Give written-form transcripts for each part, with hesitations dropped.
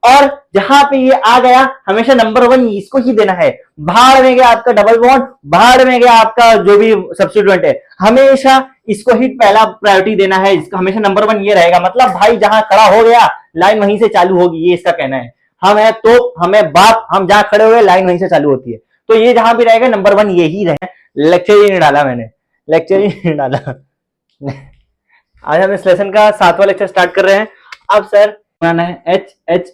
और जहां पे ये आ गया हमेशा नंबर 1 इसको ही देना है। भाड़ में गया आपका डबल बॉन्ड, भाड़ में गया आपका जो भी सब्स्टिट्यूएंट है, हमेशा इसको ही पहला प्रायोरिटी देना है। इसका हमेशा नंबर 1 ये रहेगा। मतलब भाई जहां खड़ा हो गया लाइन वहीं से चालू होगी, ये इसका कहना है। हम है तो हमें बाप, हम जहां खड़े हुए लाइन वहीं से चालू होती है। तो ये जहां भी रहेगा नंबर 1 ये ही रहे। लेक्चर ही नहीं डाला मैंने, लेक्चर ही नहीं डाला। आज हम इस लेसन का 7वां लेक्चर स्टार्ट कर रहे हैं। अब सर बनाना है एच एच।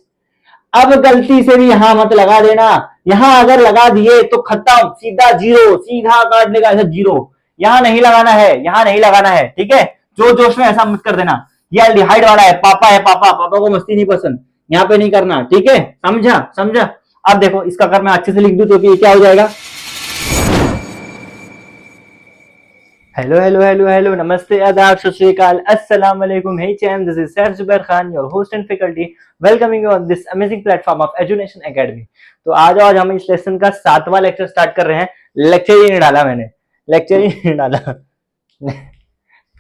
अब गलती से भी यहां मत लगा देना, यहां अगर लगा दिए तो खत्म, सीधा जीरो, सीधा काट देगा ऐसा जीरो। यहां नहीं लगाना है, यहां नहीं लगाना है, ठीक है। जो जोश में ऐसा मत कर देना। ये एल्डिहाइड वाला है, पापा है, पापा पापा को मस्ती नहीं पसंद, यहां पे नहीं करना, ठीक है। समझा समझा। अब देखो इसका अगर मैं अच्छे से लिख दूं तो ये क्या हो जाएगा। हेलो हेलो हेलो हेलो, नमस्ते, आदाब, सत श्री अकाल, अस्सलाम वालेकुम। Hey champ, this is sir Zubair Khan, your host and faculty, welcoming you on this amazing platform of Edunation Academy. तो आज हम इस लेसन का 7वां लेक्चर स्टार्ट कर रहे हैं। लेक्चर ही नहीं डाला मैंने, लेक्चर ही नहीं डाला।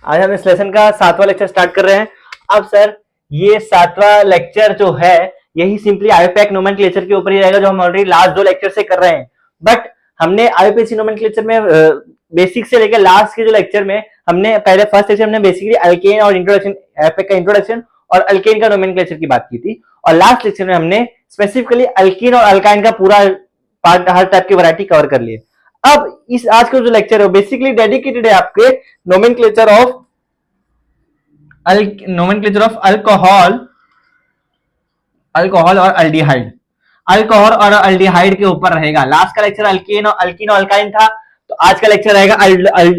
आज हम इस लेसन का 7वां लेक्चर स्टार्ट कर रहे हैं। अब सर ये 7वां लेक्चर जो है यही सिंपली आईयूपैक नोमेनक्लेचर के ऊपर ही रहेगा, जो हम ऑलरेडी लास्ट 2 लेक्चर से कर रहे हैं। बट हमने आईयूपीएसी नोमेनक्लेचर में बेसिक से लेकर लास्ट के जो लेक्चर में हमने पहले फर्स्ट लेक्चर हमने बेसिकली अल्केन और इंट्रोडक्शन, आईयूपैक का इंट्रोडक्शन और अल्केन का नोमेनक्लेचर की बात की थी। और लास्ट लेक्चर में हमने स्पेसिफिकली अल्कीन और अल्काइन का पूरा पार्ट, हर टाइप की वैरायटी कवर कर लिए। अब इस आज का जो लेक्चर है बेसिकली डेडिकेटेड है आपके नोमेनक्लेचर ऑफ अल्कोहल, अल्कोहल और अल्डिहाइड, अल्कोहल और अल्डिहाइड के ऊपर रहेगा। लास्ट का लेक्चर अल्कीन और अल्काइन था, तो आज का लेक्चर रहेगा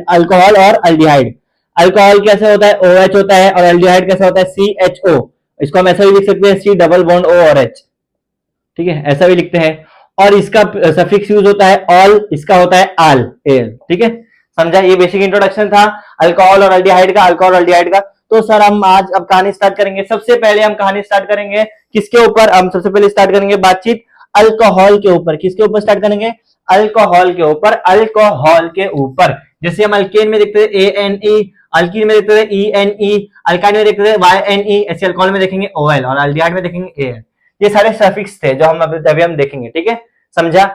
अल्कोहल और अल्डिहाइड। अल्कोहल कैसे होता है, OH होता है, और अल्डिहाइड कैसे होता है, CHO। इसको हम ऐसा भी लिख सकते हैं, C डबल बॉन्ड O और H, ठीक है, ऐसा भी लिखते हैं। और इसका सफिक्स यूज होता है ऑल, इसका होता है आल, ठीक है। समझा। ये बेसिक इंट्रोडक्शन था अल्कोहल और अल्डिहाइड का, अल्कोहल और अल्डिहाइड का। तो सर हम आज अब कहानी स्टार्ट करेंगे। सबसे पहले हम कहानी स्टार्ट करेंगे किसके ऊपर, हम सबसे पहले स्टार्ट करेंगे बातचीत अल्कोहल के ऊपर। किसके ऊपर स्टार्ट करेंगे, अल्कोहल के ऊपर। अल्कोहल के ऊपर जैसे हम अल्केन में देखते थे ANE, अल्कीन में देखते थे ENE, अल्काइन में देखते थे YNE, ऐसे अल्कोहल में देखेंगे OL और अल्डिहाइड में देखेंगे AL। ये सारे सफिक्स थे जो हम अभी हम देखेंगे, ठीक है। समझा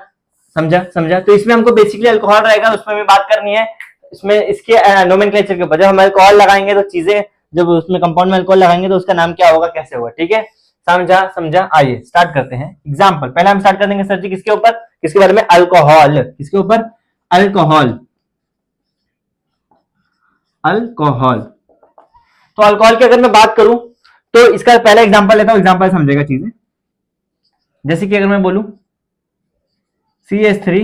समझा समझा। तो इसमें हमको बेसिकली अल्कोहल रहेगा, उसमें हमें बात करनी है। इसमें इसके नोमेनक्लेचर के ऊपर जब हम अल्कोहल लगाएंगे तो चीजें, जब उसमें कंपाउंड में अल्कोहल लगाएंगे तो उसका नाम क्या होगा, कैसे होगा, ठीक है। समझा समझा। आइए स्टार्ट करते हैं। एग्जाम्पल पहले हम स्टार्ट कर देंगे सर जी किसके ऊपर, किसके बारे में, अल्कोहल। किसके ऊपर, अल्कोहल, अल्कोहल। तो अल्कोहल की अगर मैं बात करूं तो इसका पहला एग्जांपल लेता हूं, एग्जांपल समझेगा चीजें। जैसे कि अगर मैं बोलूं CH3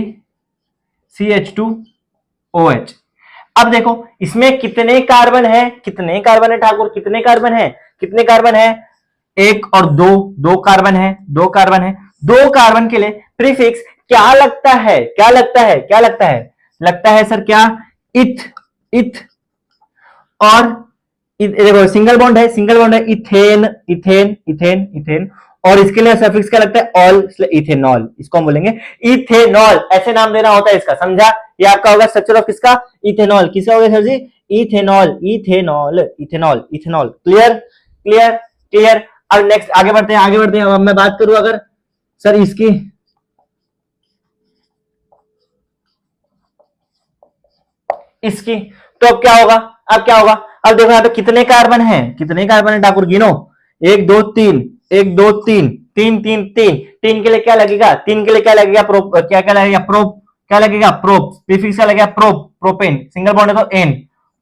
CH2OH। अब देखो इसमें कितने कार्बन है, कितने कार्बन है ठाकुर, कितने कार्बन है, कितने कार्बन है, 1 और 2, 2 कार्बन है, 2 कार्बन है। 2 कार्बन के लिए प्रीफिक्स क्या लगता है, क्या लगता है, क्या लगता है, लगता है सर क्या, इथ, इथ। और देखो सिंगल बॉन्ड है, सिंगल बॉन्ड है, इथेन, इथेन, इथेन, इथेन। और इसके लिए सफिक्स क्या लगता है, ऑल, इसलिए इथेनॉल, इसको हम बोलेंगे इथेनॉल, ऐसे नाम देना होता है इसका। समझा। ये आपका होगा स्ट्रक्चर ऑफ किसका, इथेनॉल। किसका होगा sir ji, ethanol, ethanol, ethanol, ethanol. Clear clear clear. अब नेक्स्ट आगे बढ़ते हैं, आगे बढ़ते हैं। अब मैं बात करूं अगर सर इसकी, इसकी, तो अब क्या होगा, अब क्या होगा। अब देखो यहाँ पे कितने कार्बन है, कितने कार्बन है ठाकुर, गिनो, 1 2 3, 1 2 3, 3 3 3। 3 के लिए क्या लगेगा, 3 के लिए क्या लगेगा, प्रोप, क्या क्या लगेगा, प्रोप, क्या लगेगा, प्रोप, प्रीफिक्स क्या लगेगा, प्रोप, प्रोपेन, सिंगल बॉन्ड है तो एन,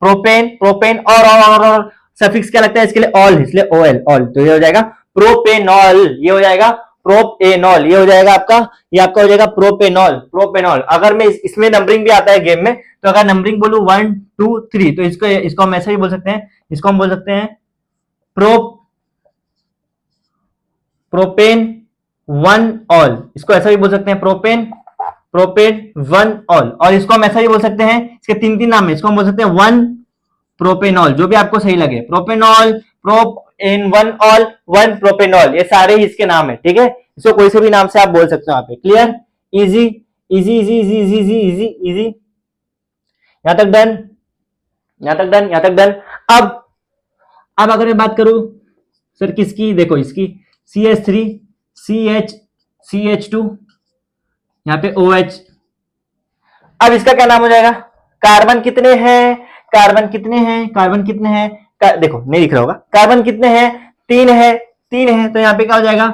प्रोपेन, प्रोपेन। और सफिक्स क्या लगता है इसके लिए, ऑल, इसलिए OL, ऑल। तो ये हो जाएगा प्रोपेनॉल, ये हो जाएगा प्रोपेनॉल, ये हो जाएगा आपका, ये आपका हो जाएगा प्रोपेनॉल, प्रोपेनॉल। अगर मैं इसमें नंबरिंग भी आता है गेम में, तो अगर नंबरिंग बोलूं 1 2 3 तो इसको हम ऐसे ही बोल सकते हैं, इसको हम बोल सकते हैं प्रोपेन 1 ऑल, इसको ऐसा भी बोल सकते हैं प्रोपेन, प्रोपेन 1 ऑल। और इसको हम ऐसा ही बोल सकते हैं, इसके 3 नाम है, इसको हम बोल सकते हैं 1 प्रोपेनॉल, जो भी आपको सही लगे, प्रोपेनॉल, प्रोपेन 1 ऑल, 1 प्रोपेनॉल, ये सारे ही इसके नाम है, ठीक है। इसको कोई से भी नाम से आप बोल सकते हो यहाँ पे। Clear, easy easy easy easy easy easy easy easy. यहां तक डन, यहां तक डन, यहां तक डन। अब अगर मैं बात करूं सर किसकी, देखो इसकी CH3 CH2, यहाँ पे OH। अब इसका क्या नाम हो जाएगा? कार्बन कितने हैं? कार्बन कितने हैं? कार्बन कितने हैं? देखो नहीं दिख रहा होगा। कार्बन कितने हैं? 3 है, 3 है। तो यहाँ पे क्या हो जाएगा?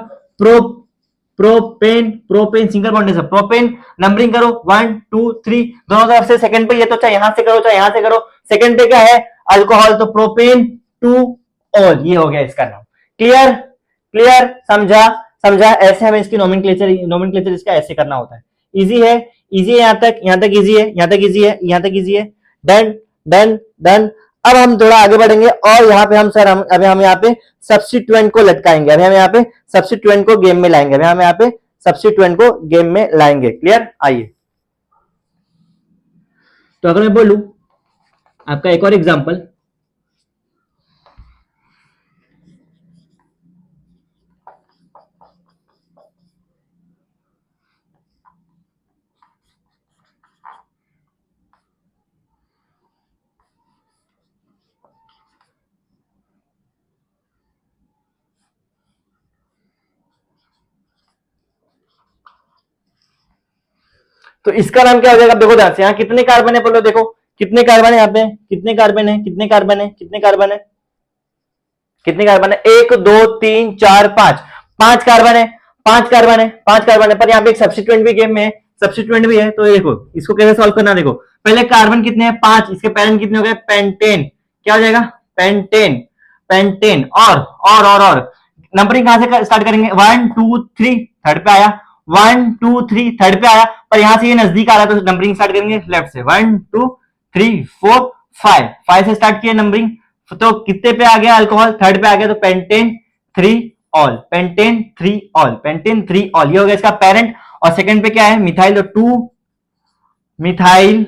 प्रोपेन, प्रोपेन सिंगल बॉन्ड है, प्रोपेन। नंबरिंग करो 1 2 3, दोनों तरफ से सेकंड पे, ये तो चाहे यहां से करो चाहे यहां से करो। सेकंड पे क्या है? अल्कोहल, तो प्रोपेन 2 ऑल, ये हो गया इसका नाम। क्लियर? क्लियर? समझा? समझा? ऐसे हमें इसकी नोमेनक्लेचर इसका ऐसे करना होता है। इजी है, इजी है, यहां तक इजी है, यहां तक इजी है, यहां तक इजी है। Done done done. अब हम थोड़ा आगे बढ़ेंगे और यहाँ पे अभी हम यहाँ पे सब्स्टिट्यूएंट को लटकाएंगे। अभी हम यहाँ पे सब्स्टिट्यूएंट को गेम में लाएंगे। अभी हम यहाँ पे सब्स्टिट्यूएंट को गेम में लाएंगे। क्लियर? आइए, तो अगर मैं बोलूं आपका एक और एग्जांपल, तो इसका नाम क्या हो जाएगा? देखो ध्यान से, यहाँ कितने कार्बन है बोलो, देखो कितने कार्बन है यहाँ पे, कितने कार्बन है, कितने कार्बन है, कितने कार्बन है, कितने कार्बन है? 1 2 3 4 5, 5 कार्बन है, 5 कार्बन है, 5 कार्बन है। पर यहाँ पे एक सब्स्टिट्यूएंट भी गेम में है, सब्स्टिट्यूएंट भी है। तो देखो इसको कैसे सॉल्व करना, देखो पहले कार्बन कितने हैं? 5, इसके पेरेंट कितने हो गए? पेंटेन। क्या हो जाएगा? Pentane, pentane. और नंबरिंग कहां से स्टार्ट करेंगे? 1 2 3, थर्ड पे आया। 1 2 3, थर्ड पे आया। पर यहां से ये नजदीक आ रहा है तो नंबरिंग स्टार्ट करेंगे लेफ्ट से। 1 2 3 4 5, 5 से स्टार्ट किया नंबरिंग। तो कितने पे आ गया अल्कोहल? थर्ड पे आ गया, तो pentane 3 all, pentane 3 all, pentane 3 all, ये हो गया इसका पेरेंट। और सेकंड पे क्या है? मिथाइल, तो 2 मिथाइल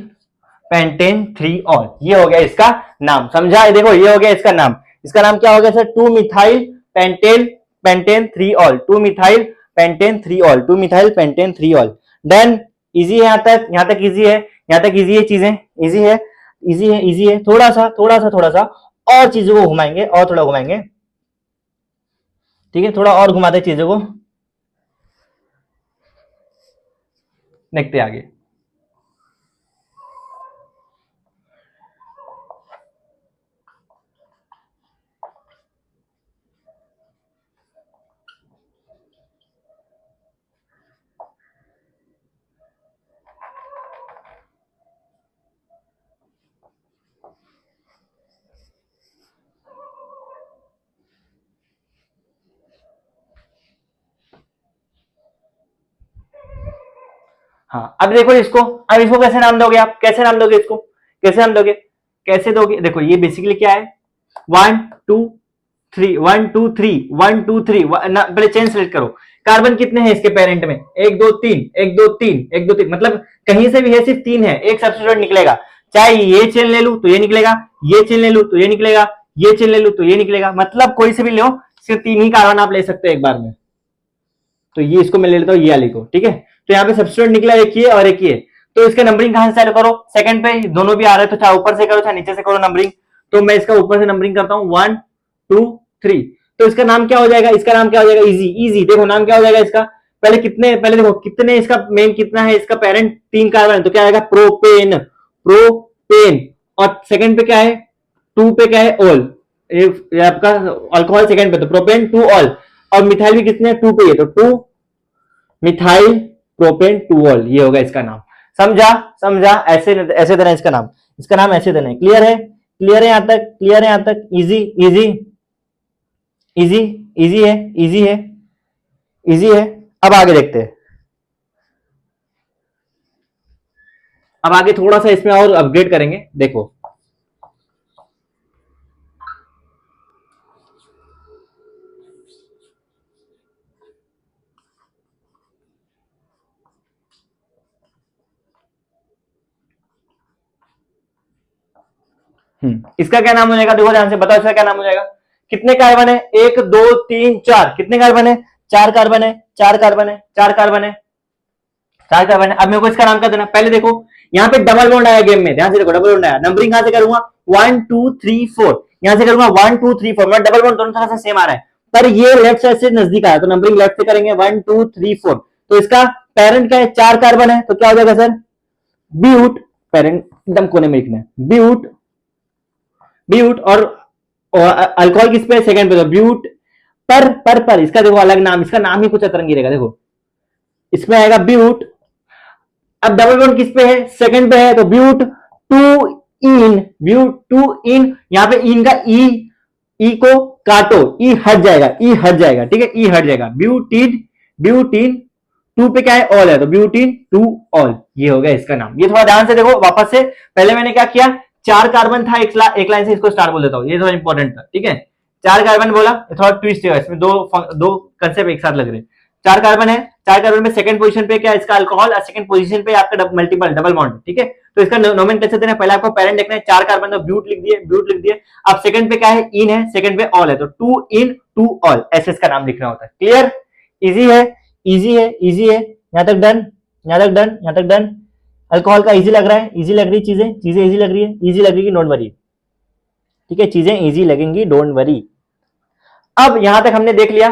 पेंटेन 3 ऑल, ये हो गया इसका नाम। समझा? देखो ये हो गया इसका नाम। इसका नाम क्या हो गया sir? 2 methyl pentane, pentane 3 all, 2 methyl pentane 3 all, 2 methyl pentane 3 all. Done. Easy है यहाँ तक इजी है, यहाँ तक इजी है, चीजें इजी है, इजी है, इजी है। थोड़ा सा और चीजों को घुमाएंगे, और थोड़ा घुमाएंगे, ठीक है? थोड़ा और घुमाते चीजों को, देखते आगे। हाँ, अब देखो इसको, अब इसको कैसे नाम दोगे आप? कैसे नाम दोगे इसको? कैसे नाम दोगे? कैसे दोगे? देखो ये बेसिकली क्या है? 1 2 3, 1 2 3, 1 2 3, पहले चेन सेलेक्ट करो। कार्बन कितने हैं इसके पेरेंट में? 1 2 3, 1 2 3, 1 2 3, मतलब कहीं से भी है सिर्फ 3 है, एक सब्स्टिट्यूएंट निकलेगा। चाहे ये चेन ले लू तो ये निकलेगा, ये चेन ले लू तो ये निकलेगा, ये चेन ले लू तो ये निकलेगा, मतलब कोई से भी लो, सिर्फ 3 ही कार्बन आप ले सकते हो एक बार में। तो ये इसको मैं ले लेता हूँ, ये वाली को, ठीक है? तो यहाँ पे सब्स्टिट्यूएंट निकला एक ही है और एक ही है। तो इसका नंबरिंग कहां से चालू करो? सेकंड पे दोनों भी आ रहे हैं, तो चाहे ऊपर से करो चाहे नीचे से करो नंबरिंग। तो मैं इसका ऊपर से नंबरिंग करता हूँ 1 2 3। तो इसका नाम क्या हो जाएगा? इसका नाम क्या हो जाएगा? Easy, easy. देखो नाम क्या हो जाएगा इसका? पहले देखो कितने, इसका मेन कितना है? इसका पेरेंट 3 कार्बन है, तो क्या आएगा? Propane, propane. और सेकंड पे क्या है? 2 पे क्या है? ऑल, ये आपका अल्कोहल सेकंड पे, तो प्रोपेन 2 ऑल। और मिथाइल भी कितने? 2 पे है, तो 2 मिथाइल प्रोपेन 2 ऑल, ये होगा इसका नाम। समझा? समझा? ऐसे ऐसे देना इसका नाम, इसका नाम ऐसे देना है। क्लियर है? क्लियर है यहां तक? क्लियर है यहां तक? इजी, इजी, इजी, इजी है, इजी है, इजी है। अब आगे देखते हैं। अब आगे थोड़ा सा इसमें और अपग्रेड करेंगे, देखो। इसका क्या नाम हो जाएगा? देखो ध्यान से बताओ, इसका क्या नाम हो जाएगा? कितने कार्बन है? 1 2 3 4, कितने कार्बन है? 4 कार्बन है, 4 कार्बन है, 4 कार्बन है, 4 कार्बन है। अब मेरे को इसका नाम क्या देना? पहले देखो यहाँ पे डबल बॉन्ड आया गेम में, ध्यान से देखो डबल बॉन्ड आया। नंबरिंग कहां से करूंगा? 1 2 3 4, यहां से करूंगा 1 2 3 4, मतलब डबल बॉन्ड दोनों तरह से सेम आ रहा है। पर ये लेफ्ट साइड से नजदीक आया तो नंबरिंग लेफ्ट से करेंगे 1 2 3 4। तो इसका पेरेंट क्या है, 4 कार्बन है, तो क्या हो जाएगा सर, ब्यूट, पेरेंट एकदम कोने में लिखना है, ब्यूट, ब्यूट। और अल्कोहल किस पे, सेकंड पे, तो ब्यूट पर इसका देखो अलग नाम, इसका नाम ही कुछ अतरंगी रहेगा। देखो इसमें आएगा ब्यूट, अब डबल बॉन्ड किस पे है, सेकंड पे है, तो but two in, but two इन। यहां पे इन का ई को काटो, ई हट जाएगा, ई हट जाएगा, ठीक है, ई हट जाएगा, ब्यूटीन, ब्यूटीन टू पे क्या है, ऑल है, तो ब्यूटीन टू ऑल, ये हो गया इसका नाम। ये थोड़ा ध्यान से देखो वापस से, पहले मैंने क्या किया, 4 कार्बन था, एक लाइन से इसको स्टार बोल देता हूं, ये थोड़ा इंपॉर्टेंट था, ठीक है। 4 कार्बन बोला, थोड़ा ट्विस्ट है इसमें, दो कंसेप्ट एक साथ लग रहे हैं। 4 कार्बन है, 4 कार्बन में सेकंड पोजीशन पे क्या है इसका अल्कोहल, और सेकंड पोजीशन पे आपका मल्टीपल डबल बॉन्ड, ठीक है। तो इसका नोमेनक्लेचर देना, पहले आपको पेरेंट देखना है, 4 कार्बन तो ब्यूट लिख दिए, ब्यूट लिख दिए। अब सेकंड पे क्या है, इन है, सेकंड पे ऑल है, तो टू इन टू ऑल, ऐसे इसका नाम लिखना होता है। क्लियर, इजी है, इजी है, इजी है, यहां तक डन, यहां तक डन, यहां तक डन। अल्कोहल का इजी लग रहा है, इजी लग रही चीजें, चीजें इजी लग रही है, इजी लगेगी, डोंट वरी, ठीक है, चीजें इजी लगेंगी, डोंट वरी। अब यहां तक हमने देख लिया।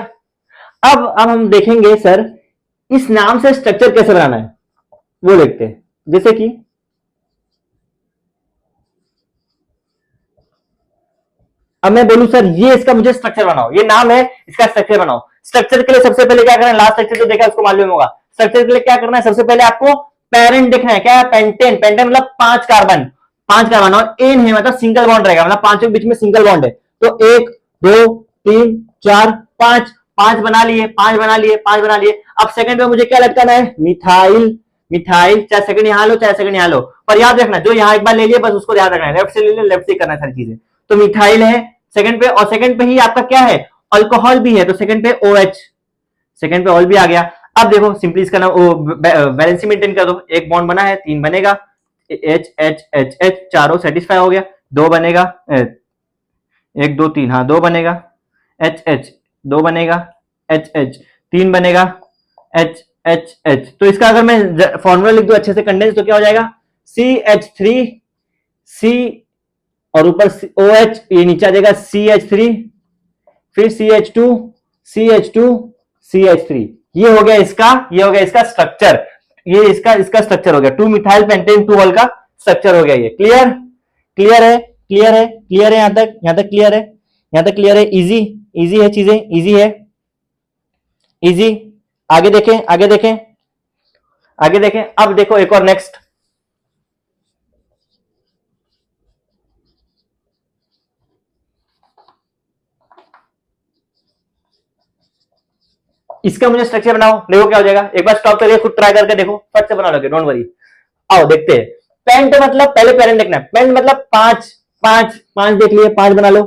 अब हम देखेंगे सर इस नाम से स्ट्रक्चर कैसे बनाना है, वो देखते हैं। जैसे कि अब मैं बोलूं सर ये इसका मुझे स्ट्रक्चर बनाओ, ये नाम है, इसका स्ट्रक्चर बनाओ। स्ट्रक्चर के लिए सबसे पहले क्या करना है, लास्ट लेक्चर जो देखा उसको मालूम होगा, स्ट्रक्चर के लिए क्या करना है, सबसे पहले आपको पेरेंट देखना है, क्या है, पेंटेन, पेंटेन मतलब 5 कार्बन, 5 कार्बन, और एन है मतलब सिंगल बॉन्ड रहेगा, मतलब पांचों के बीच में सिंगल बॉन्ड है, तो 1 2 3 4 5, 5 बना लिए, 5 बना लिए, 5 बना लिए। अब सेकंड में मुझे क्या लटकाना है, मिथाइल, मिथाइल, चाहे सेकंड यहां लो चाहे सेकंड यहां लो, पर याद रखना जो यहां एक बार ले लिए बस उसको ध्यान रखना है, लेफ्ट से ले लिया, लेफ्ट से करना है सारी चीजें। तो मिथाइल है सेकंड पे, और सेकंड पे ही आपका क्या है, अल्कोहल भी है, तो सेकंड पे OH, सेकंड पे ऑल भी आ गया। अब देखो सिंपली इसका नाम वैलेंसी मेंटेन कर दो, एक बॉन्ड बना है, 3 बनेगा, एच एच एच एच, चारों सेटिस्फाई हो गया, 2 बनेगा, 1 2 3, हाँ 2 बनेगा, एच एच 2 बनेगा, एच एच 3 बनेगा, एच एच एच। तो इसका अगर मैं फॉर्मूला लिख दूं अच्छे से कंडेंस, तो क्या हो जाएगा, CH3 C, और ऊपर OH, ये नीचे आ जाएगा CH3, फिर CH2 CH2 CH3। ये हो गया इसका, ये हो गया इसका स्ट्रक्चर, ये इसका स्ट्रक्चर हो गया, 2 मिथाइल पेंटेन 2 ऑल का स्ट्रक्चर हो गया ये। क्लियर, क्लियर है, क्लियर है, क्लियर है, यहां तक क्लियर है, यहां तक क्लियर है, इजी, इजी है, चीजें इजी है, इजी। आगे देखें, आगे देखें, आगे देखें। अब देखो एक और नेक्स्ट, इसका मुझे स्ट्रक्चर बनाओ, देखो क्या हो जाएगा, एक बार स्टॉप करिए, खुद ट्राई करके देखो, फट से बना लोगे, डोंट वरी। आओ देखते हैं। पेंट मतलब पहले पेरेंट देखना है, पेंट मतलब 5 5 5 देख लिए, 5 बना लो,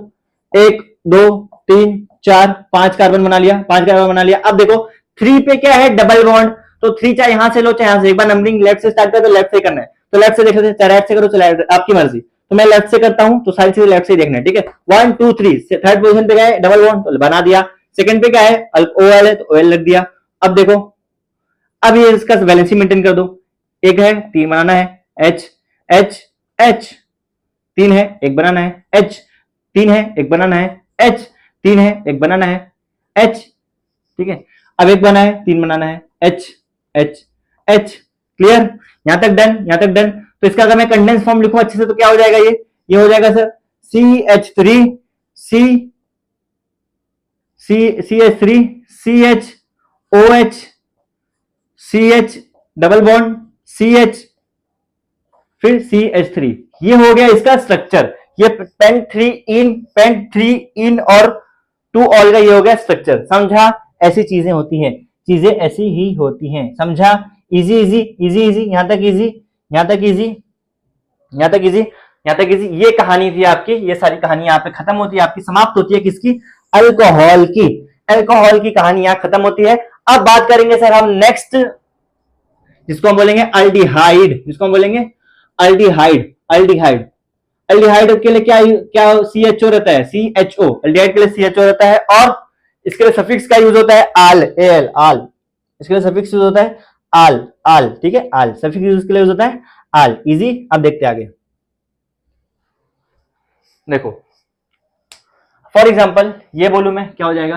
1 2 3 4 5 कार्बन बना लिया, 5 कार्बन बना लिया। अब देखो 3 पे क्या है, डबल बॉन्ड, तो 3 चाहे यहां से लो चाहे यहां से, एक बार नंबरिंग लेफ्ट से स्टार्ट कर, तो लेफ्ट से करना है, तो लेफ्ट से देख लेते हैं, चाहे राइट से करो चाहे आपकी मर्जी, तो मैं लेफ्ट से करता हूं, तो सारी चीजें लेफ्ट से देखना है, ठीक है। 1 2 3, थर्ड पोजीशन पे क्या है, डबल बॉन्ड, तो बना दिया। सेकंड पे क्या है, OL है, तो OL लग दिया। अब देखो, अब ये इसका वैलेंसी मेंटेन कर दो, एक है 3 बनाना है, H H H 3 है, एक बनाना है, H 3 है, एक बनाना है, H 3 है, एक बनाना है, H, ठीक है। अब एक बना है, 3 बनाना है, H H H। क्लियर, यहां तक डन, यहां तक डन। तो इसका अगर मैं कंडेंस फॉर्म लिखूं अच्छे से, तो क्या हो जाएगा, ये हो जाएगा sir CH3 C CH3 CH OH CH double bond CH, फिर CH3। ये हो गया इसका स्ट्रक्चर, ये पेंट 3 इन और 2 ऑल का ये हो गया स्ट्रक्चर। समझा, ऐसी चीजें होती हैं, चीजें ऐसी ही होती हैं, समझा। इजी इजी इजी इजी, यहां तक इजी, यहां तक इजी, यहां तक इजी, यहां तक इजी। ये कहानी थी आपकी, ये सारी कहानी यहाँ पे खत्म होती है, आपकी समाप्त होती है, किसकी, अल्कोहल की, अल्कोहल की कहानी यहाँ खत्म होती है। अब बात करेंगे सर हम नेक्स्ट, जिसको हम बोलेंगे अल्डिहाइड, जिसको हम बोलेंगे अल्डिहाइड, अल्डिहाइड। अल्डिहाइड के लिए क्या क्या CHO रहता है, CHO, अल्डिहाइड के लिए CHO रहता है, और इसके लिए सफिक्स का यूज होता है आल, AL, आल, इसके लिए सफिक्स यूज होता है आल, आल, ठीक है, आल सफिक्स यूज के लिए यूज होता है आल। इजी, अब देखते हैं आगे। देखो फॉर एग्जाम्पल ये बोलू मैं, क्या हो जाएगा,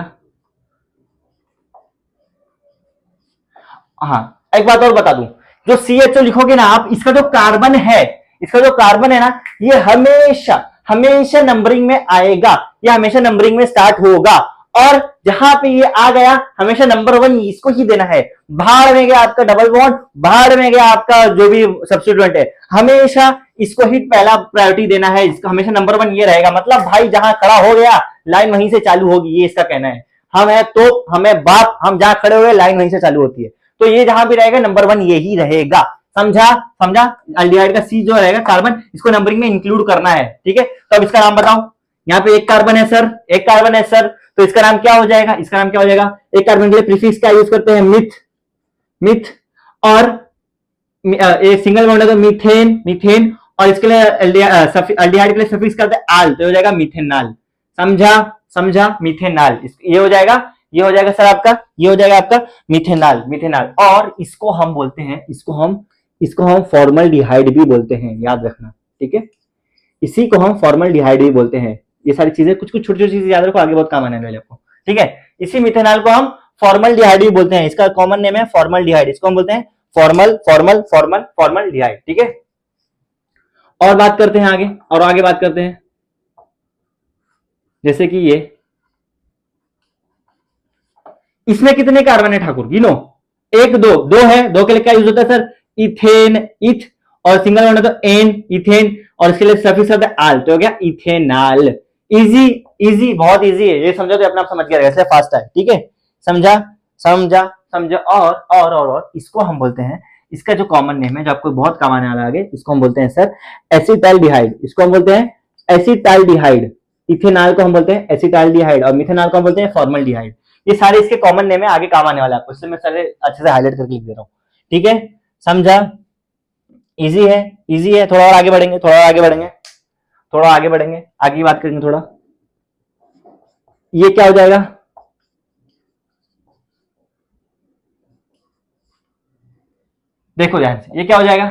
हाँ, एक बात और बता दूं, जो CHO लिखोगे ना आप, इसका जो कार्बन है, इसका जो कार्बन है ना, ये हमेशा हमेशा नंबरिंग में आएगा, ये हमेशा नंबरिंग में स्टार्ट होगा, और जहां पे ये आ गया हमेशा नंबर 1 इसको ही देना है। भाड़ में गया आपका डबल बॉन्ड, भाड़ में गया आपका जो भी सब्स्टिट्यूएंट है, हमेशा इसको ही पहला प्रायोरिटी देना है, इसका हमेशा नंबर 1 ये रहेगा। मतलब भाई जहां खड़ा हो गया लाइन वहीं से चालू होगी, ये इसका कहना है। हम है तो हमें बाप, हम जहां खड़े हुए लाइन वहीं से चालू होती है, तो ये जहां भी रहेगा नंबर 1 ये ही रहेगा। समझा? समझा? अल्डिहाइड का सी जो रहेगा कार्बन, इसको नंबरिंग में इंक्लूड करना है। ठीक है, तो अब इसका नाम बताओ। यहाँ पे एक कार्बन है सर, एक कार्बन है सर, तो इसका नाम क्या हो जाएगा? इसका नाम क्या हो जाएगा? एक कार्बन के लिए प्रीफिक्स क्या यूज करते हैं? Myth, myth. और एक सिंगल बॉन्ड है तो मीथेन, मीथेन। और इसके लिए अल्डिहाइड के लिए सफिक्स करते हैं आल, तो हो जाएगा मिथेनॉल। समझा? समझा? मिथेनॉल ये हो जाएगा, ये हो जाएगा सर आपका, ये हो जाएगा आपका मिथेनॉल, मिथेनॉल। और इसको हम बोलते हैं, इसको हम फॉर्मल्डिहाइड भी बोलते हैं, याद रखना। ठीक है, इसी को हम फॉर्मल्डिहाइड भी बोलते हैं। ये सारी चीजें कुछ कुछ छोटी छोटी चीजें याद रखो, आगे बहुत काम आने वाले आपको। ठीक है, इसी मिथेनॉल को हम फॉर्मल्डिहाइड भी बोलते हैं, इसका कॉमन नेम है फॉर्मल्डिहाइड, इसको हम बोलते हैं फॉर्मल्डिहाइड। ठीक है, और बात करते हैं आगे, और आगे बात करते हैं, जैसे कि ये, इसमें कितने कार्बन है ठाकुर? गिनो। एक, दो, दो है, दो के लिए क्या यूज होता है सर? इथेन, इथ। और सिंगल बॉन्ड है तो एन, इथेन। और इसके लिए सफिक्स होता है आल, तो हो गया इथेनॉल। इजी, इजी, बहुत इजी है ये, समझो तो अपना आप समझ गया, ऐसे फास्ट है। ठीक है, समझा? समझा? समझा? और इसको हम बोलते हैं, इसका जो कॉमन नेम है जो आपको बहुत काम आने वाला है आगे, इसको हम बोलते हैं सर एसिटाल्डिहाइड। इसको हम बोलते हैं एसिटाल्डिहाइड। इथेनॉल को हम बोलते हैं एसिटाल्डिहाइड, और मिथेनॉल को हम बोलते हैं फॉर्मल्डिहाइड। ये सारे इसके कॉमन नेम है, आगे काम आने वाला है आपको, इसलिए मैं सारे अच्छे से हाईलाइट करके लिख दे रहा हूँ। ठीक है, समझा? इजी है, इजी है। थोड़ा और आगे बढ़ेंगे, थोड़ा और आगे बढ़ेंगे, थोड़ा आगे बढ़ेंगे, आगे की बात करेंगे थोड़ा। ये क्या हो जाएगा? देखो ध्यान से, ये क्या हो जाएगा?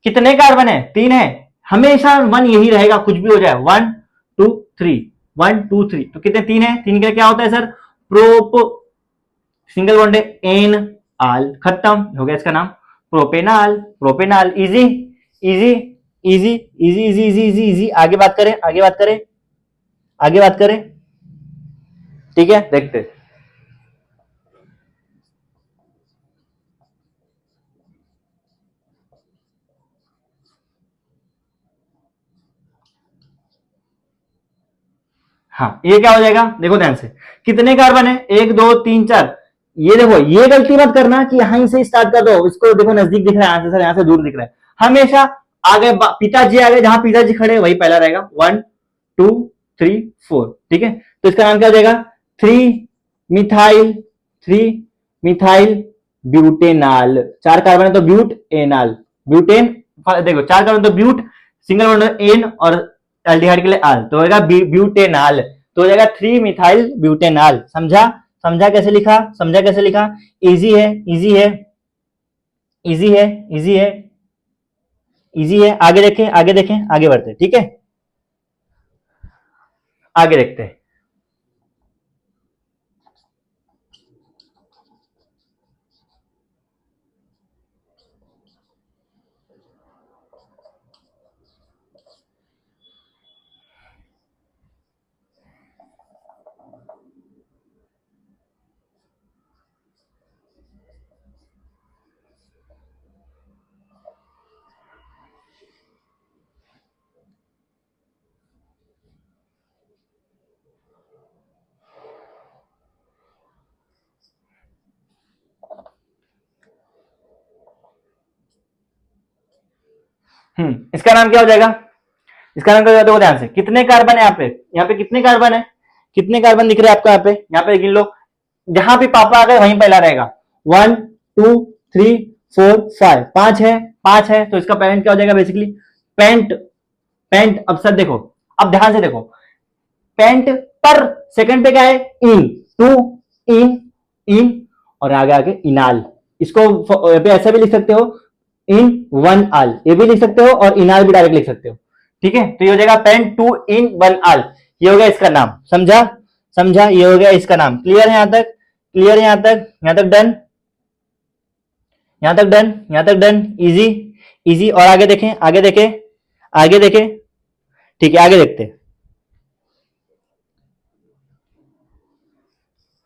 कितने कार्बन है? 3 है, हमेशा 1 यही रहेगा, कुछ भी हो जाए। 1 2 3, 1 2 3, तो कितने? 3 है, 3 के लिए क्या होता है सर? प्रोप, सिंगल बॉन्ड है एन, आल, खत्म हो गया इसका नाम propanal, propanal. Easy, easy, easy, easy, easy, easy, easy, easy. आगे बात करें, आगे बात करें, आगे बात करें। ठीक है, देखते। हाँ, ये क्या हो जाएगा? देखो ध्यान से, कितने कार्बन है? 1 2 3 4। ये देखो, ये गलती मत करना कि यहां से स्टार्ट कर दो, इसको देखो नजदीक दिख रहा है, यहां से सर, यहां से दूर दिख रहा है। हमेशा आगे पिताजी आगे, जहां पिताजी खड़े वही पहला रहेगा। 1 2 3 4। ठीक है, तो इसका नाम क्या हो जाएगा? 3 मिथाइल, 3 मिथाइल ब्यूटेनाल। 4 कार्बन है तो ब्यूट एनाल, ब्यूटेन। देखो 4 कार्बन तो ब्यूट, सिंगल बॉन्ड एन, और एल्डिहाइड के लिए आल, तो होगा ब्यूटेनाल, तो हो जाएगा 3 मिथाइल ब्यूटेनाल। समझा? समझा कैसे लिखा? समझा कैसे लिखा? इजी है, इजी है, इजी है, इजी है, इजी है। आगे देखें, आगे देखें, आगे बढ़ते। ठीक है, आगे देखते हैं। इसका नाम क्या हो जाएगा? इसका नाम क्या हो जाएगा? ध्यान से, कितने कार्बन है यहाँ पे? यहाँ पे कितने कार्बन है? कितने कार्बन दिख रहे हैं आपको यहाँ पे? यहाँ पे गिन लो, जहां भी पापा आ गए वहीं पहला रहेगा। 1 2 3 4 5, 5 है, 5 है, तो इसका पेरेंट क्या हो जाएगा? Basically paint, paint. अब सर देखो, अब ध्यान से देखो, पेंट पर सेकंड पे क्या है? इन, टू, इन, इन, और आगे आगे इनाल। इसको ऐसा भी लिख सकते हो, इन 1 आल, ये भी लिख सकते हो, और इनाल भी डायरेक्ट लिख सकते हो। ठीक है, तो ये हो जाएगा पेंट 2 इन 1 आल, ये हो गया इसका नाम। समझा? समझा? ये हो गया इसका नाम। क्लियर है यहां तक? क्लियर है यहां तक? यहां तक डन? यहां तक डन, यहां तक डन, इजी इजी। और आगे देखें, आगे देखें, आगे देखें, ठीक है आगे देखते हैं,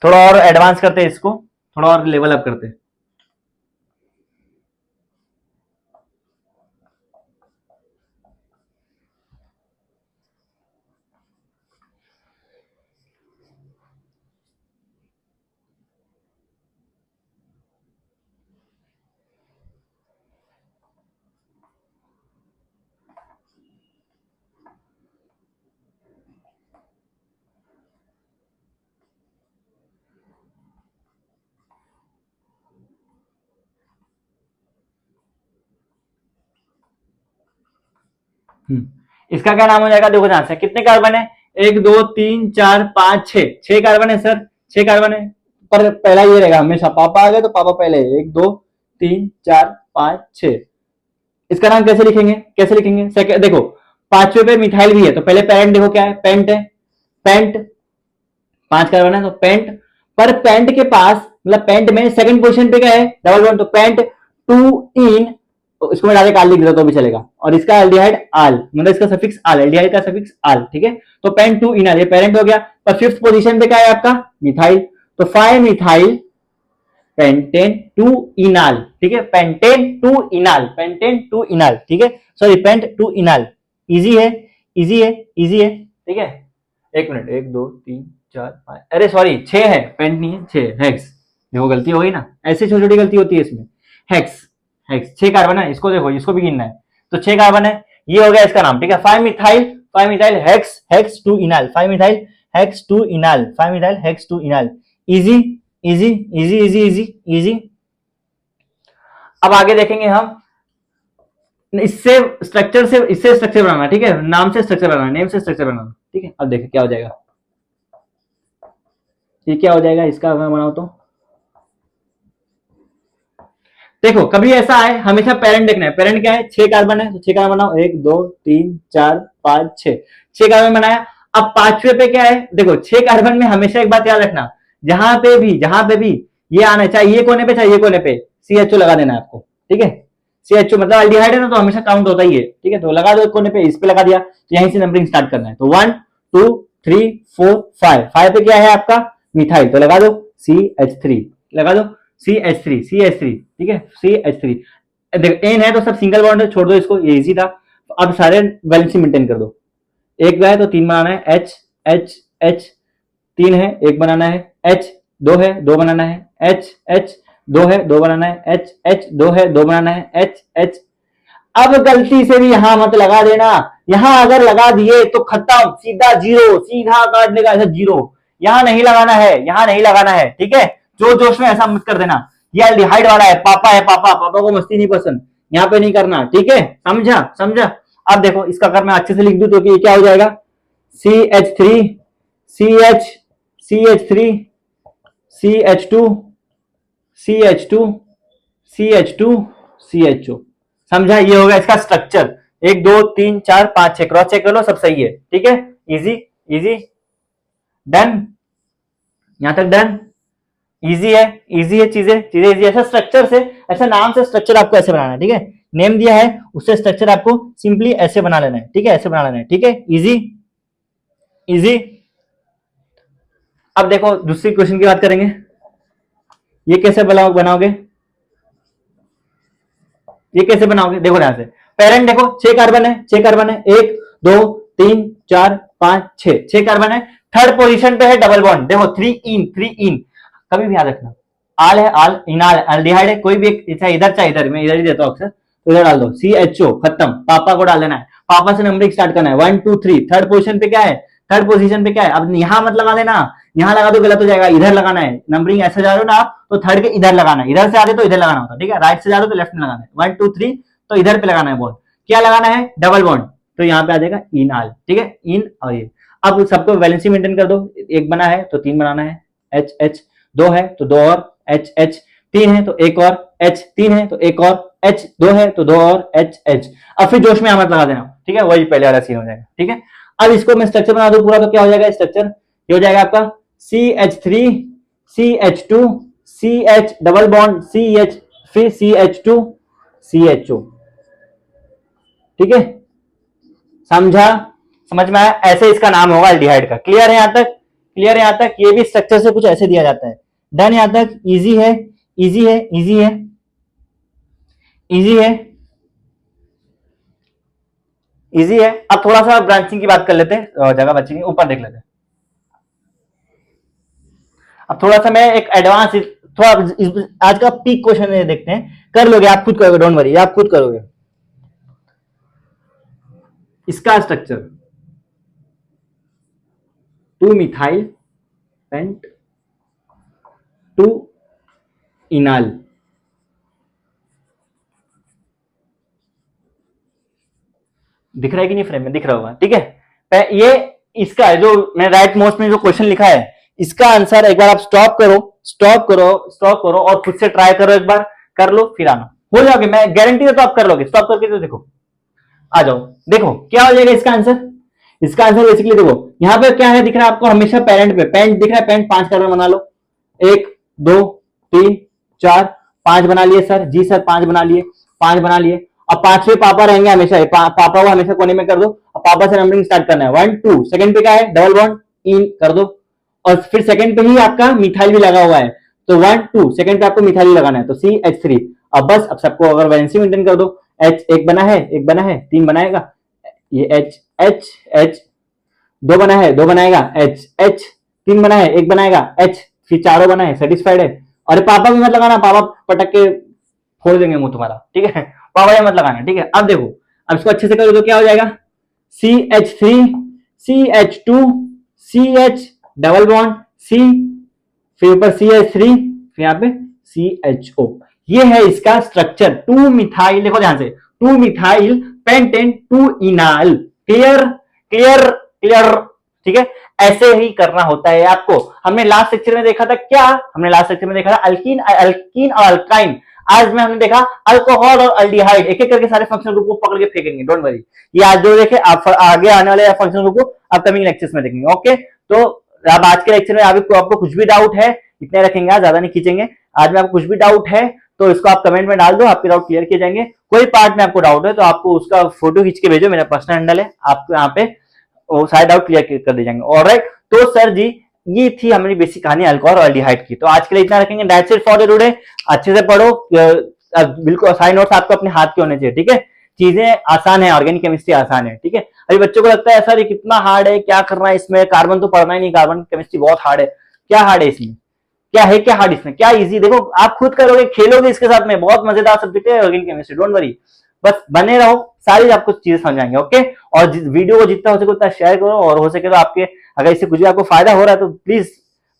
थोड़ा और एडवांस करते हैं इसको, थोड़ा और लेवल अप करते हैं। इसका क्या नाम हो जाएगा, देखो ध्यान से, कितने कार्बन है, 1 2 3 4 5 6, 6 कार्बन है सर, 6 कार्बन है। पर पहला ये रहेगा हमेशा, पापा आ गए तो पापा पहले, 1 2 3 4 5 6। इसका नाम कैसे लिखेंगे, कैसे लिखेंगे, सेकंड देखो, पांचवे पे मिथाइल भी है तो पहले पेरेंट देखो क्या है, पेंट है, पेंट 5 कार्बन है तो पेंट। पर पेंट के पास, मतलब पेंट में सेकंड पोजीशन पे क्या है, डबल बॉन्ड, तो पेंट 2 इन, तो इसको मैं डायरेक्ट आल लिख देता तो भी चलेगा। और इसका एल्डिहाइड आल, मतलब इसका सफिक्स आल, एल्डिहाइड का सफिक्स आल, ठीक है। तो पेंट 2 इनाल, ये पेरेंट हो गया। पर फिफ्थ पोजीशन पे क्या है आपका, मिथाइल, तो 5 मिथाइल पेंटेन 2 इनाल, ठीक है, पेंटेन 2 इनाल, पेंटेन 2 इनाल, ठीक है, सॉरी पेंट 2 इनाल। इजी है, इजी है, इजी है, ठीक है। एक मिनट, 1 2 3 4 5, अरे सॉरी 6 है, पेंट नहीं है, 6 हेक्स, देखो गलती हो गई ना, ऐसे छोटी छोटी गलती होती है इसमें। हेक्स, हेक्स 6 कार्बन है, इसको देखो, इसको भी गिनना है, तो 6 कार्बन है, ये हो गया इसका नाम, ठीक है। 5 methyl, 5 methyl hex, hex 2 enal, 5 methyl hex 2 enal, 5 methyl hex 2 enal. Easy easy easy easy easy easy. अब आगे देखेंगे हम, इससे स्ट्रक्चर से, इससे स्ट्रक्चर बनाना, ठीक है, नाम से स्ट्रक्चर बनाना, नेम से स्ट्रक्चर बनाना, ठीक है। अब देखें क्या हो जाएगा, ये क्या हो जाएगा, इसका मैं बनाऊं तो देखो, कभी ऐसा है, हमेशा पेरेंट देखना है, पेरेंट क्या है, 6 कार्बन है तो 6 कार्बन बनाओ, 1 2 3 4 5 6, 6 कार्बन बनाया। अब पांचवे पे क्या है, देखो 6 कार्बन में हमेशा एक बात याद रखना, जहां पे भी ये आना है, चाहे ये कोने पे चाहे ये कोने पे, CHO लगा देना है आपको, ठीक है। CHO मतलब अल्डिहाइड है ना, तो हमेशा काउंट होता ही है, ठीक है, तो लगा दो एक कोने पे, इस पे लगा दिया, तो यहीं से नंबरिंग स्टार्ट करना है। तो 1 2 3 4 5, 5 पे क्या है आपका, मिथाइल, तो लगा दो CH3, लगा दो CH3, CH3, ठीक है, CH3। देखो एन है तो सब सिंगल बॉन्ड है, छोड़ दो इसको, ये इजी था। अब सारे वैलेंसी मेंटेन कर दो, एक है तो 3 बनाना है, H H H 3 है, 1 बनाना है, H 2 है, 2 बनाना है, H H 2 है, 2 बनाना है, H H 2 है, 2 बनाना है, H H। अब गलती से भी यहां मत लगा देना, यहां अगर लगा दिए तो खत्म, सीधा जीरो, सीधा काट लेगा ऐसा जीरो, यहां नहीं लगाना है, यहां नहीं लगाना है, ठीक है। जो जोश में ऐसा मत कर देना, ये एल्डिहाइड वाला है, पापा है, पापा, पापा को मस्ती नहीं पसंद, यहाँ पे नहीं करना, ठीक है, समझा, समझा। अब देखो इसका अगर मैं अच्छे से लिख दूं तो ये क्या हो जाएगा, CH3 CH CH3 CH2 CH2 CH2 CHO, समझा, ये होगा इसका स्ट्रक्चर। 1 2 3 4 5 6, क्रॉस चेक कर लो, सब सही है, ठीक है, इजी इजी, डन, यहां तक डन, इजी है, इजी है, चीजें चीजें इजी, ऐसा स्ट्रक्चर से, ऐसा नाम से स्ट्रक्चर आपको ऐसे बनाना है, ठीक है, नेम दिया है उससे स्ट्रक्चर आपको सिंपली ऐसे बना लेना है, ठीक है, ऐसे बना लेना है, ठीक है, इजी इजी। अब देखो दूसरी क्वेश्चन की बात करेंगे, ये कैसे बनाओगे, ये कैसे बनाओगे, देखो ध्यान से, पेरेंट देखो 6 कार्बन है, 6 कार्बन है, 1 2 3 4 5 6, 6 कार्बन है। थर्ड पोजीशन पे है डबल बॉन्ड, देखो 3 इन, 3 इन, कभी भी याद रखना, आल है, आल इनाल, एल्डिहाइड है, कोई भी एक, चाहे इधर चाहे इधर, मैं इधर ही देता हूं अक्सर, तो इधर डाल दो CHO, खत्म, पापा को डाल देना है, पापा से नंबरिंग स्टार्ट करना है, 1 2 3। थर्ड पोजीशन पे क्या है, थर्ड पोजीशन पे क्या है, अब यहां मत लगा देना, यहां लगा दो गलत हो जाएगा, इधर लगाना है, नंबरिंग ऐसे जा रहे हो ना आप, तो थर्ड के इधर लगाना है, इधर से आते तो इधर लगाना होता, ठीक है, राइट से जा रहे हो तो लेफ्ट में लगाना है, 1 2 3, तो इधर पे लगाना है बॉन्ड, क्या लगाना है, डबल बॉन्ड, तो यहाँ पे आ जाएगा इनाल, ठीक है, इन और ये। अब सबको वैलेंसी मेंटेन कर दो, एक बना है तो 3 बनाना है, H H 2 है तो 2 और H H, 3 है तो एक और H, 3 है तो एक और H, 2 है तो 2 और H H। अब फिर जोश में आमद लगा देना, ठीक है, वही पहले वाला सीन हो जाएगा, ठीक है। अब इसको मैं स्ट्रक्चर बना दूं पूरा, तो क्या हो जाएगा स्ट्रक्चर, ये हो जाएगा आपका CH3 CH2 CH double bond CH फिर CH2CHO। ठीक है, समझा, समझ में आया? ऐसे इसका नाम होगा एल्डिहाइड का। क्लियर है यहां तक? क्लियर है यहां तक? ये भी स्ट्रक्चर से कुछ ऐसे दिया जाता है। डन यहां तक? इजी है, इजी है, इजी है, इजी है, इजी है। अब थोड़ा सा ब्रांचिंग की बात कर लेते हैं, जगह बचेगी, ऊपर देख लेते हैं। अब थोड़ा सा मैं एक एडवांस, थोड़ा आज का पीक क्वेश्चन देखते हैं। कर लोगे, आप खुद करोगे, डोंट वरी, आप खुद करोगे। इसका स्ट्रक्चर 2 मिथाइल पेंट 2 इनाल। दिख रहा है कि नहीं? फ्रेम में दिख रहा होगा, ठीक है। ये इसका है, जो मैंने राइट मोस्ट में जो क्वेश्चन लिखा है, इसका आंसर एक बार आप स्टॉप करो, स्टॉप करो, स्टॉप करो और खुद से ट्राई करो, एक बार कर लो, फिर आना, हो जाओगे, मैं गारंटी है। तो आप कर लोगे, स्टॉप करके तो देखो, आ जाओ, देखो क्या हो जाएगा इसका आंसर। इसका आंसर बेसिकली देखो, यहां पे क्या है दिख रहा है आपको, हमेशा पेरेंट पे पेंट दिख रहा है, पेंट 5 कार्बन बना लो। 1 2 3 4 5 बना लिए सर जी, सर 5 बना लिए, 5 बना लिए। अब 5वें पापा रहेंगे हमेशा, पापा को हमेशा कोने में कर दो। अब पापा से नंबरिंग स्टार्ट करना है, 1 2। सेकंड पे क्या है, डबल बॉन्ड इन कर दो, और फिर सेकंड पे ही आपका मिथाइल भी लगा हुआ है, तो 1 2 सेकंड पे आपको मिथाइल लगाना है, तो CH3। अब बस, अब सबको अगर वैलेंसी मेंटेन कर दो, H एक बना है, एक बना है, 3 बनाएगा, ये H दो बना है, 2 बनाएगा, H 3 बना है, 1 बनाएगा, H फिर चारों बना है, सेटिस्फाइड है। और पापा भी मत लगाना, पापा पटक के फोड़ देंगे मुंह तुम्हारा, ठीक है, पापा ये मत लगाना, ठीक है। अब देखो, अब इसको अच्छे से करो तो क्या हो जाएगा, CH3 CH2 CH double bond C, फिर ऊपर CH3, फिर यहाँ पे CHO। ये है इसका स्ट्रक्चर, 2 मिथाइल, देखो ध्यान से, 2 methyl pentene 2 enal. Clear, clear, clear, ठीक है। ऐसे ही करना होता है आपको। हमने लास्ट लेक्चर में देखा था क्या, हमने लास्ट लेक्चर में देखा था अल्कीन, अल्कीन और अल्काइन। आज में हमने देखा अल्कोहल और अल्डिहाइड। एक एक करके सारे फंक्शनल ग्रुप को पकड़ के फेंकेंगे, डोंट वरी। ये आज जो देखे, आप आगे आने वाले फंक्शनल ग्रुप को अपकमिंग लेक्चर्स में देखेंगे, ओके। तो अब आज के लेक्चर में आपको कुछ भी डाउट है, इतने रखेंगे, आज ज्यादा नहीं खींचेंगे। आज में आपको कुछ भी डाउट है तो इसको आप कमेंट में डाल दो, आपके डाउट क्लियर किए जाएंगे। कोई पार्ट में आपको डाउट है तो आपको उसका फोटो खींच के भेजो, मेरा पर्सनल हैंडल है, आपको यहाँ पे वो सारे डाउट क्लियर कर दिए जाएंगे। ऑलराइट, तो सर जी ये थी हमारी बेसिक कहानी अल्कोहल और एल्डिहाइड की। तो आज के लिए इतना रखेंगे, दैट्स इट फॉर टुडे। अच्छे से पढ़ो, बिल्कुल सारे नोट्स आपको अपने हाथ के होने चाहिए, ठीक है। चीजें आसान है, ऑर्गेनिक केमिस्ट्री आसान है, ठीक है। अभी बच्चों को लगता है सर ये कितना हार्ड है, क्या करना है इसमें, कार्बन तो पढ़ना ही नहीं, कार्बन केमिस्ट्री बहुत हार्ड है। क्या हार्ड है इसमें, क्या है, क्या हार्ड इसमें, क्या इजी, देखो आप खुद करोगे, खेलोगे इसके साथ में, बहुत मजेदार सब्जेक्ट है ऑर्गेनिक केमिस्ट्री, डोंट वरी, बस बने रहो, सारी आपको चीजें समझाएंगे, ओके। और वीडियो को जितना हो सके उतना शेयर करो, और हो सके तो आपके अगर इससे कुछ भी आपको फायदा हो रहा है तो please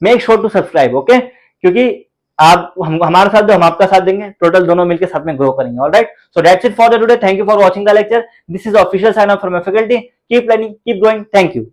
make sure to subscribe, okay. क्योंकि आप हमारे साथ दो, हम आपका साथ देंगे, टोटल दोनों मिलकर साथ में ग्रो करेंगे। Alright, so that's it for the today, thank you for watching the lecture, this is official sign off from my faculty, keep learning, keep growing, thank you.